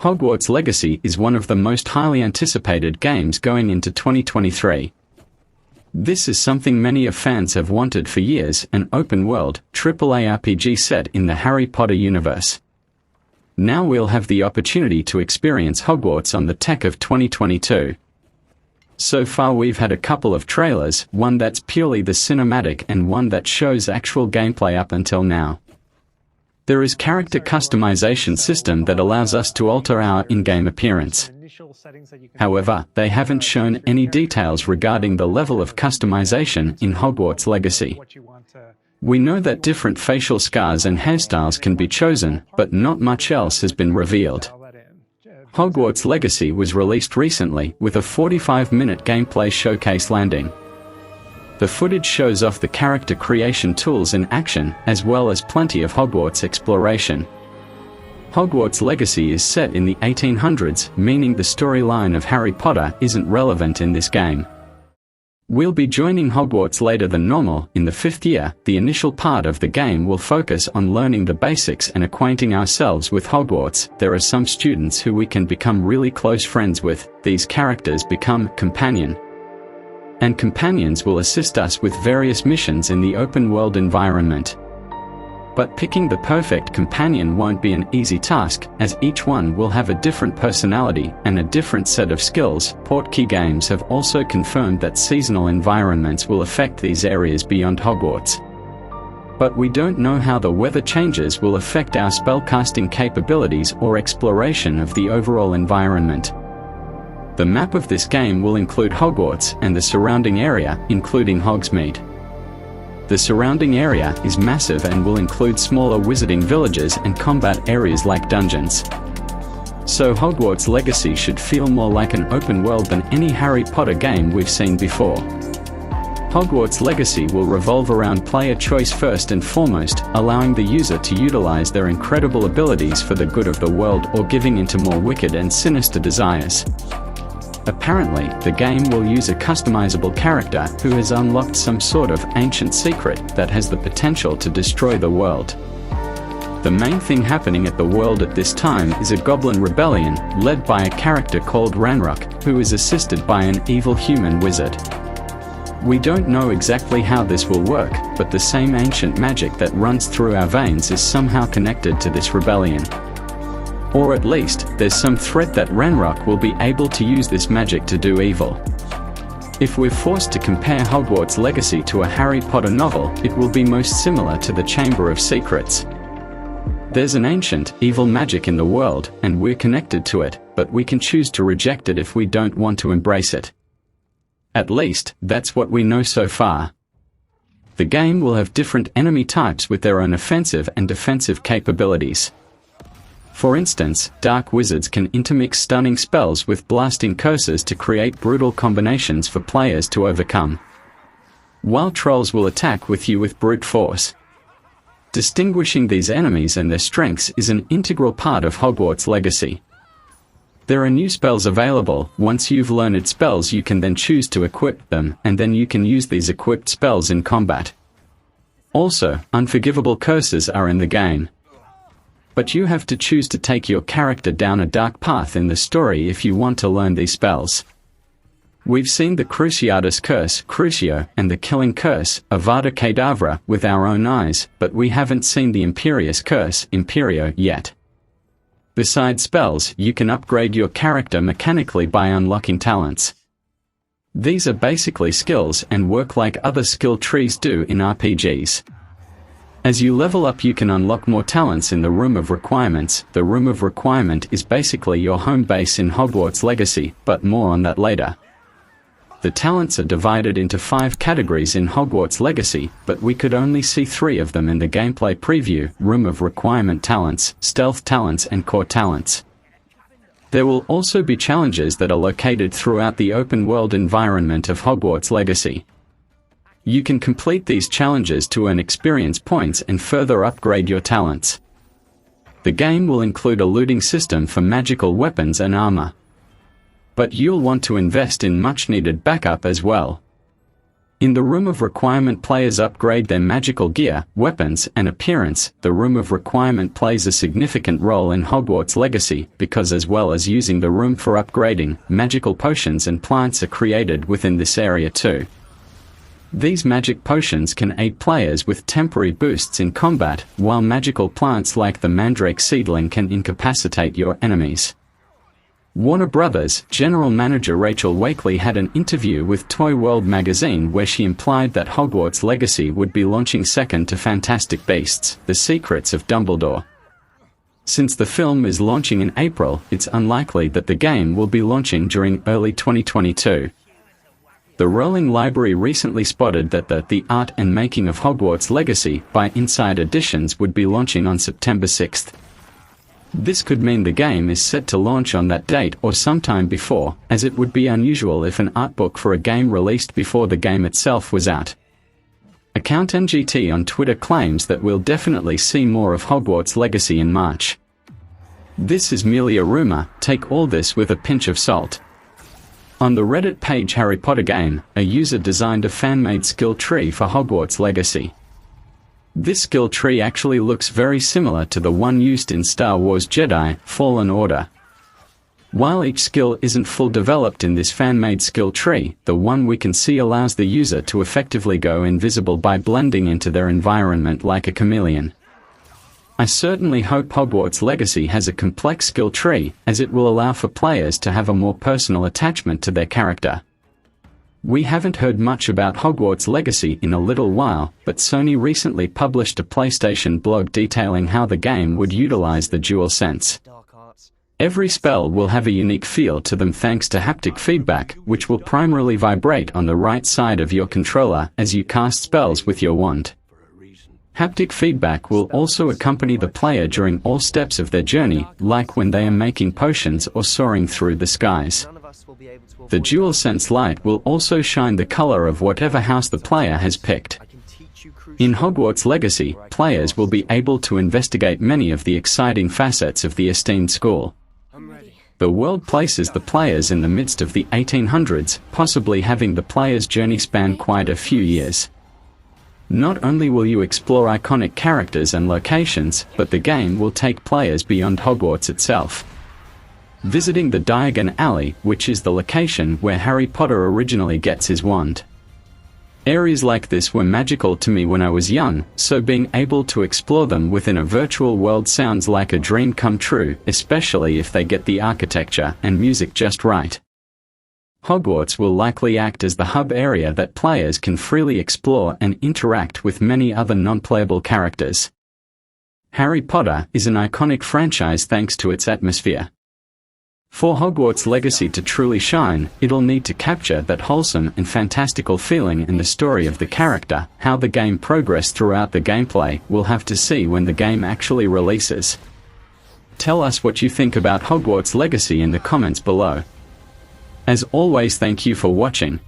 Hogwarts Legacy is one of the most highly anticipated games going into 2023. This is something many of fans have wanted for years, an open-world, AAA RPG set in the Harry Potter universe. Now we'll have the opportunity to experience Hogwarts on the tech of 2022. So far we've had a couple of trailers, one that's purely the cinematic and one that shows actual gameplay up until now. There is character customization system that allows us to alter our in-game appearance. However, they haven't shown any details regarding the level of customization in Hogwarts Legacy. We know that different facial scars and hairstyles can be chosen, but not much else has been revealed. Hogwarts Legacy was released recently with a 45-minute gameplay showcase landing. The footage shows off the character creation tools in action, as well as plenty of Hogwarts exploration. Hogwarts Legacy is set in the 1800s, meaning the storyline of Harry Potter isn't relevant in this game. We'll be joining Hogwarts later than normal. In the 5th year, the initial part of the game will focus on learning the basics and acquainting ourselves with Hogwarts. There are some students who we can become really close friends with. These characters become companion. And companions will assist us with various missions in the open-world environment. But picking the perfect companion won't be an easy task, as each one will have a different personality and a different set of skills. Portkey Games have also confirmed that seasonal environments will affect these areas beyond Hogwarts. But we don't know how the weather changes will affect our spellcasting capabilities or exploration of the overall environment. The map of this game will include Hogwarts and the surrounding area, including Hogsmeade. The surrounding area is massive and will include smaller wizarding villages and combat areas like dungeons. So Hogwarts Legacy should feel more like an open world than any Harry Potter game we've seen before. Hogwarts Legacy will revolve around player choice first and foremost, allowing the user to utilize their incredible abilities for the good of the world or giving into more wicked and sinister desires. Apparently, the game will use a customizable character who has unlocked some sort of ancient secret that has the potential to destroy the world. The main thing happening at the world at this time is a goblin rebellion, led by a character called Ranrock, who is assisted by an evil human wizard. We don't know exactly how this will work, but the same ancient magic that runs through our veins is somehow connected to this rebellion. Or at least, there's some threat that Ranrock will be able to use this magic to do evil. If we're forced to compare Hogwarts Legacy to a Harry Potter novel, it will be most similar to the Chamber of Secrets. There's an ancient, evil magic in the world, and we're connected to it, but we can choose to reject it if we don't want to embrace it. At least, that's what we know so far. The game will have different enemy types with their own offensive and defensive capabilities. For instance, dark wizards can intermix stunning spells with blasting curses to create brutal combinations for players to overcome. While trolls will attack with you with brute force. Distinguishing these enemies and their strengths is an integral part of Hogwarts Legacy. There are new spells available. Once you've learned spells, you can then choose to equip them, and then you can use these equipped spells in combat. Also, unforgivable curses are in the game. But you have to choose to take your character down a dark path in the story if you want to learn these spells. We've seen the Cruciatus Curse, Crucio, and the Killing Curse, Avada Kedavra, with our own eyes, but we haven't seen the Imperius Curse, Imperio, yet. Besides spells, you can upgrade your character mechanically by unlocking talents. These are basically skills and work like other skill trees do in RPGs. As you level up, you can unlock more talents in the Room of Requirements. The Room of Requirement is basically your home base in Hogwarts Legacy, but more on that later. The talents are divided into 5 categories in Hogwarts Legacy, but we could only see 3 of them in the gameplay preview: Room of Requirement talents, Stealth talents, and Core talents. There will also be challenges that are located throughout the open-world environment of Hogwarts Legacy. You can complete these challenges to earn experience points and further upgrade your talents. The game will include a looting system for magical weapons and armor. But you'll want to invest in much-needed backup as well. In the Room of Requirement, players upgrade their magical gear, weapons, and appearance. The Room of Requirement plays a significant role in Hogwarts Legacy because, as well as using the room for upgrading, magical potions and plants are created within this area too. These magic potions can aid players with temporary boosts in combat, while magical plants like the Mandrake Seedling can incapacitate your enemies. Warner Brothers general manager Rachel Wakely had an interview with Toy World magazine where she implied that Hogwarts Legacy would be launching second to Fantastic Beasts: The Secrets of Dumbledore. Since the film is launching in April, it's unlikely that the game will be launching during early 2022. The Rolling Library recently spotted that The Art and Making of Hogwarts Legacy by Inside Editions would be launching on September 6th. This could mean the game is set to launch on that date or sometime before, as it would be unusual if an art book for a game released before the game itself was out. Account NGT on Twitter claims that we'll definitely see more of Hogwarts Legacy in March. This is merely a rumor, take all this with a pinch of salt. On the Reddit page Harry Potter Game, a user designed a fan-made skill tree for Hogwarts Legacy. This skill tree actually looks very similar to the one used in Star Wars Jedi: Fallen Order. While each skill isn't full developed in this fan-made skill tree, the one we can see allows the user to effectively go invisible by blending into their environment like a chameleon. I certainly hope Hogwarts Legacy has a complex skill tree, as it will allow for players to have a more personal attachment to their character. We haven't heard much about Hogwarts Legacy in a little while, but Sony recently published a PlayStation blog detailing how the game would utilize the DualSense. Every spell will have a unique feel to them thanks to haptic feedback, which will primarily vibrate on the right side of your controller as you cast spells with your wand. Haptic feedback will also accompany the player during all steps of their journey, like when they are making potions or soaring through the skies. The DualSense light will also shine the color of whatever house the player has picked. In Hogwarts Legacy, players will be able to investigate many of the exciting facets of the esteemed school. The world places the players in the midst of the 1800s, possibly having the player's journey span quite a few years. Not only will you explore iconic characters and locations, but the game will take players beyond Hogwarts itself. Visiting the Diagon Alley, which is the location where Harry Potter originally gets his wand. Areas like this were magical to me when I was young, so being able to explore them within a virtual world sounds like a dream come true, especially if they get the architecture and music just right. Hogwarts will likely act as the hub area that players can freely explore and interact with many other non-playable characters. Harry Potter is an iconic franchise thanks to its atmosphere. For Hogwarts Legacy to truly shine, it'll need to capture that wholesome and fantastical feeling in the story of the character. How the game progressed throughout the gameplay, we'll have to see when the game actually releases. Tell us what you think about Hogwarts Legacy in the comments below. As always, thank you for watching.